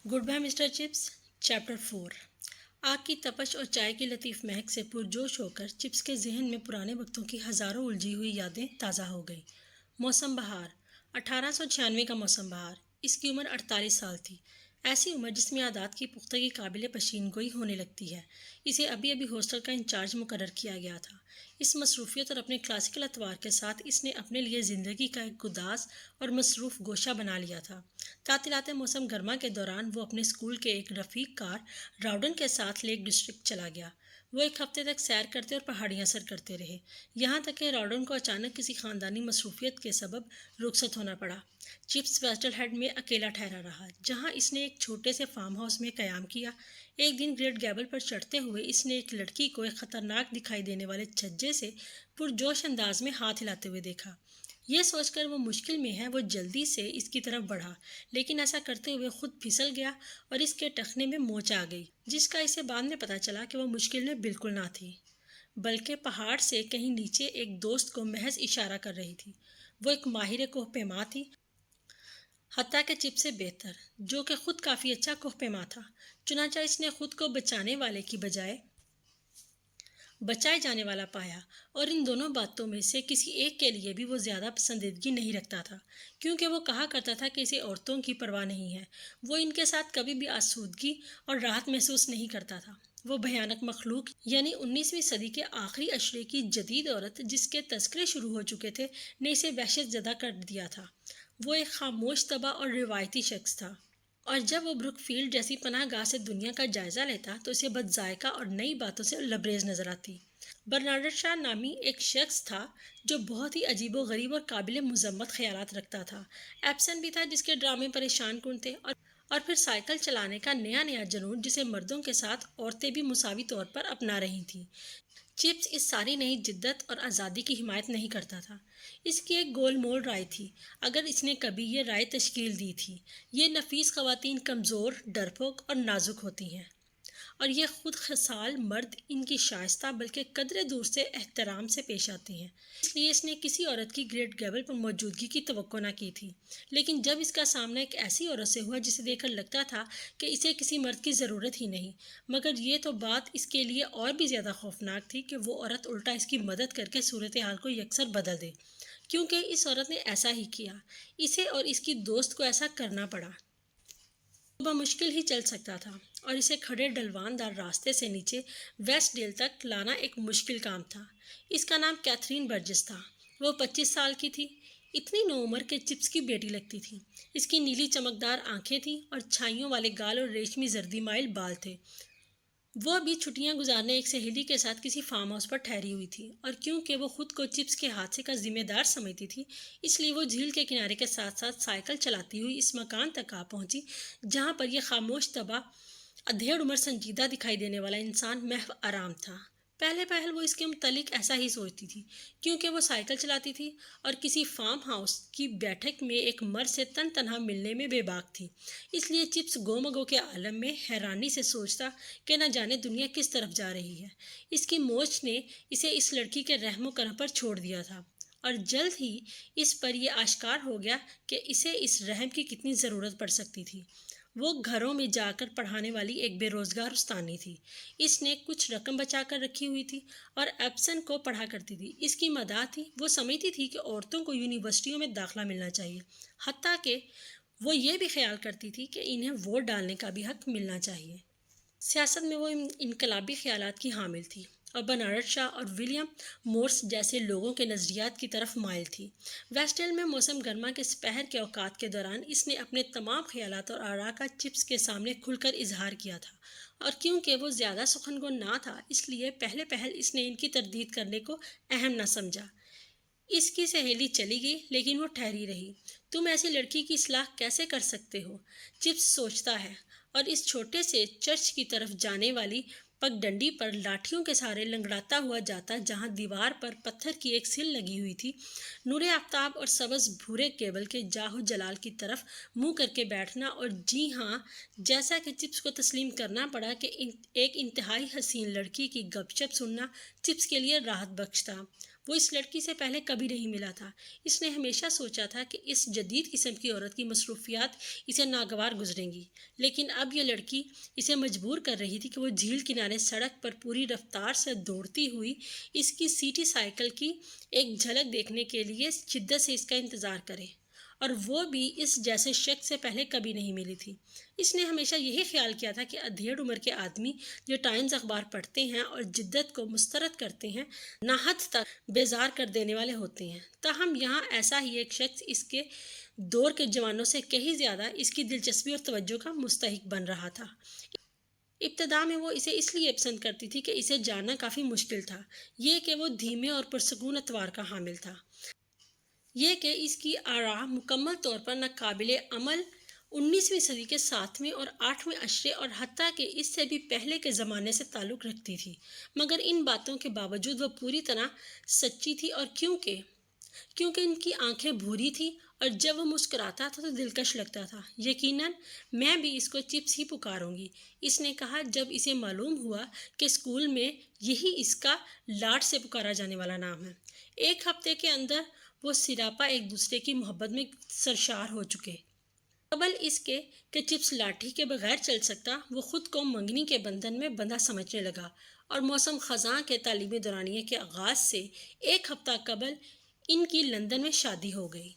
Good bye mister Chips. Chapter 4। आग की तपश और चाय की लतीफ़ महक से पुरजोश होकर चिप्स के जहन में पुराने वक्तों की हज़ारों उलझी हुई यादें ताज़ा हो गई। मौसम बहार। 1896 का मौसम बहार। इसकी उम्र 48 साल थी। ऐसी उम्र जिसमें आदात की पुख्तगी काबिल पशीन गोई होने लगती है। इसे अभी अभी हॉस्टल का इंचार्ज मुकर्रर किया गया था। इस मसरूफियत और अपने क्लासिकल अतवार के साथ इसने अपने लिए ज़िंदगी का एक गुदास और मसरूफ़ गोशा बना लिया था। तातिलाते मौसम गर्मा के दौरान वो अपने स्कूल के एक रफ़ीक कार राउडन के साथ लेक डिस्ट्रिक्ट चला गया। वो एक हफ्ते तक सैर करते और पहाड़ियाँ सर करते रहे, यहाँ तक कि राउडन को अचानक किसी ख़ानदानी मसरूफियत के सबब रुखसत होना पड़ा। चिप्स वेस्टल हेड में अकेला ठहरा रहा, जहाँ इसने एक छोटे से फार्म हाउस में क़याम किया। एक दिन ग्रेट गैबल पर चढ़ते हुए इसने एक लड़की को एक ख़तरनाक दिखाई देने वाले छज्जे से पुरजोश अंदाज में हाथ हिलाते हुए देखा। ये सोचकर वो मुश्किल में है, वो जल्दी से इसकी तरफ बढ़ा, लेकिन ऐसा करते हुए खुद फिसल गया और इसके टखने में मोच आ गई, जिसका इसे बाद में पता चला कि वो मुश्किल में बिल्कुल ना थी, बल्कि पहाड़ से कहीं नीचे एक दोस्त को महज इशारा कर रही थी। वो एक माहिर कोहपेमा थी, हत्ता के चिप से बेहतर, जो कि खुद काफ़ी अच्छा कोहपेमा था। चुनाचा इसने खुद को बचाने वाले की बजाय बचाए जाने वाला पाया, और इन दोनों बातों में से किसी एक के लिए भी वो ज़्यादा पसंदीदगी नहीं रखता था, क्योंकि वो कहा करता था कि इसे औरतों की परवाह नहीं है। वो इनके साथ कभी भी आसूदगी और राहत महसूस नहीं करता था। वो भयानक मखलूक यानी 19वीं सदी के आखिरी अशरे की जदीद औरत, जिसके तस्करे शुरू हो चुके थे, ने इसे वहशत ज़दा कर दिया था। वो एक खामोश तबा और रिवायती शख्स था, और जब वो ब्रुकफील्ड जैसी पनाहगाह से दुनिया का जायजा लेता तो उसे बदजायका और नई बातों से लबरेज नजर आती। बर्नार्ड शॉ नामी एक शख्स था जो बहुत ही अजीबो गरीब और काबिल मुजम्मत ख्यालात रखता था। एप्सन भी था, जिसके ड्रामे परेशान कुन थे, और फिर साइकिल चलाने का नया नया जुनून, जिसे मर्दों के साथ औरतें भी मुसावी तौर पर अपना रही थीं। चिप्स इस सारी नई जिद्दत और आज़ादी की हिमायत नहीं करता था। इसकी एक गोल मोल राय थी, अगर इसने कभी ये राय तश्कील दी थी। ये नफीस ख़वातीन कमज़ोर, डरपोक और नाजुक होती हैं, और ये खुद खसाल मर्द इनकी शाइस्ता बल्कि कदरे दूर से एहतराम से पेश आती हैं। इसलिए इसने किसी औरत की ग्रेट गैबल पर मौजूदगी की तवक्को न की थी। लेकिन जब इसका सामना एक ऐसी औरत से हुआ जिसे देखकर लगता था कि इसे किसी मर्द की ज़रूरत ही नहीं, मगर ये तो बात इसके लिए और भी ज़्यादा खौफनाक थी कि वो औरत उल्टा इसकी मदद करके सूरत हाल को यकसर बदल दे, क्योंकि इस औरत ने ऐसा ही किया। इसे और इसकी दोस्त को ऐसा करना पड़ा। सुबह मुश्किल ही चल सकता था, और इसे खड़े ढलवानदार रास्ते से नीचे वेस्ट डेल तक लाना एक मुश्किल काम था। इसका नाम कैथरीन बर्जिस था। वो 25 साल की थी, इतनी नौउम्र के चिप्स की बेटी लगती थी। इसकी नीली चमकदार आंखें थीं और छाइयों वाले गाल और रेशमी जर्दी माइल बाल थे। वो अभी छुट्टियां गुजारने एक सहेली के साथ किसी फार्म हाउस पर ठहरी हुई थी, और क्योंकि वो खुद को चिप्स के हादसे का जिम्मेदार समझती थी, इसलिए वो झील के किनारे के साथ साथ साइकिल चलाती हुई इस मकान तक आ पहुंची, जहां पर यह खामोश तबाह अधेड़ उम्र संजीदा दिखाई देने वाला इंसान महव आराम था। पहले पहल वो इसके मुतलिक ऐसा ही सोचती थी, क्योंकि वो साइकिल चलाती थी और किसी फार्म हाउस की बैठक में एक मर्द से तन तनहा मिलने में बेबाक थी। इसलिए चिप्स गोमगो के आलम में हैरानी से सोचता कि न जाने दुनिया किस तरफ जा रही है। इसकी मोच ने इसे इस लड़की के रहमो करम पर छोड़ दिया था, और जल्द ही इस पर यह आश्कार हो गया कि इसे इस रहम की कितनी ज़रूरत पड़ सकती थी। वो घरों में जाकर पढ़ाने वाली एक बेरोज़गार उस्तानी थी। इसने कुछ रकम बचा कर रखी हुई थी और एप्सन को पढ़ा करती थी। इसकी मदाह थी, वो समझती थी कि औरतों को यूनिवर्सिटियों में दाखिला मिलना चाहिए, हत्ता कि वो ये भी ख्याल करती थी कि इन्हें वोट डालने का भी हक मिलना चाहिए। सियासत में वो इनकलाबी ख्यालात की हामिल थी, और बर्नार्ड शॉ और विलियम मोर्स जैसे लोगों के नज़रियात की तरफ माइल थी। वेस्टल में मौसम गर्मा के दोपहर के औकात के दौरान इसने अपने तमाम ख्यालात और आरा का चिप्स के सामने खुलकर इजहार किया था, और क्योंकि वो ज़्यादा सुखनगो ना था, इसलिए पहले पहल इसने इनकी तरदीद करने को अहम न समझा। इसकी सहेली चली गई, लेकिन वो ठहरी रही। तुम ऐसी लड़की की इस्लाह कैसे कर सकते हो, चिप्स सोचता है, और इस छोटे से चर्च की तरफ जाने वाली पगडंडी पर लाठियों के सहारे लंगड़ाता हुआ जाता, जहां दीवार पर पत्थर की एक सिल लगी हुई थी। नूरे आफ्ताब और सबज भूरे केबल के जाहो जलाल की तरफ मुंह करके बैठना, और जी हाँ, जैसा कि चिप्स को तस्लीम करना पड़ा कि एक इंतहाई हसीन लड़की की गपशप सुनना चिप्स के लिए राहत बख्श था। وہ اس لڑکی سے پہلے کبھی نہیں ملا تھا۔ اس نے ہمیشہ سوچا تھا کہ اس جدید قسم کی عورت کی مصروفیات اسے ناگوار گزریں گی، لیکن اب یہ لڑکی اسے مجبور کر رہی تھی کہ وہ جھیل کنارے سڑک پر پوری رفتار سے دوڑتی ہوئی اس کی سٹی سائیکل کی ایک جھلک دیکھنے کے لیے شدت سے اس کا انتظار کرے، اور وہ بھی اس جیسے شخص سے پہلے کبھی نہیں ملی تھی۔ اس نے ہمیشہ یہی خیال کیا تھا کہ ادھیڑ عمر کے آدمی جو ٹائمز اخبار پڑھتے ہیں اور جدت کو مسترد کرتے ہیں، ناحد تک بیزار کر دینے والے ہوتے ہیں۔ تاہم یہاں ایسا ہی ایک شخص اس کے دور کے جوانوں سے کہیں زیادہ اس کی دلچسپی اور توجہ کا مستحق بن رہا تھا۔ ابتدا میں وہ اسے اس لیے پسند کرتی تھی کہ اسے جاننا کافی مشکل تھا، یہ کہ وہ دھیمے اور پرسکون اتوار کا حامل تھا، یہ کہ اس کی آراء مکمل طور پر ناقابل عمل 19ویں صدی کے 7ویں اور 8ویں عشرے اور حتیٰ کہ اس سے بھی پہلے کے زمانے سے تعلق رکھتی تھی، مگر ان باتوں کے باوجود وہ پوری طرح سچی تھی، اور کیونکہ ان کی آنکھیں بھوری تھیں اور جب وہ مسکراتا تھا تو دلکش لگتا تھا۔ یقیناً میں بھی اس کو چپس ہی پکاروں گی، اس نے کہا جب اسے معلوم ہوا کہ اسکول میں یہی اس کا لاڈ سے پکارا جانے والا نام ہے۔ ایک ہفتے کے اندر وہ سراپا ایک دوسرے کی محبت میں سرشار ہو چکے۔ قبل اس کے کہ چپس لاٹھی کے بغیر چل سکتا، وہ خود کو منگنی کے بندھن میں بندھا سمجھنے لگا، اور موسم خزاں کے تعلیمی دورانیے کے آغاز سے ایک ہفتہ قبل ان کی لندن میں شادی ہو گئی۔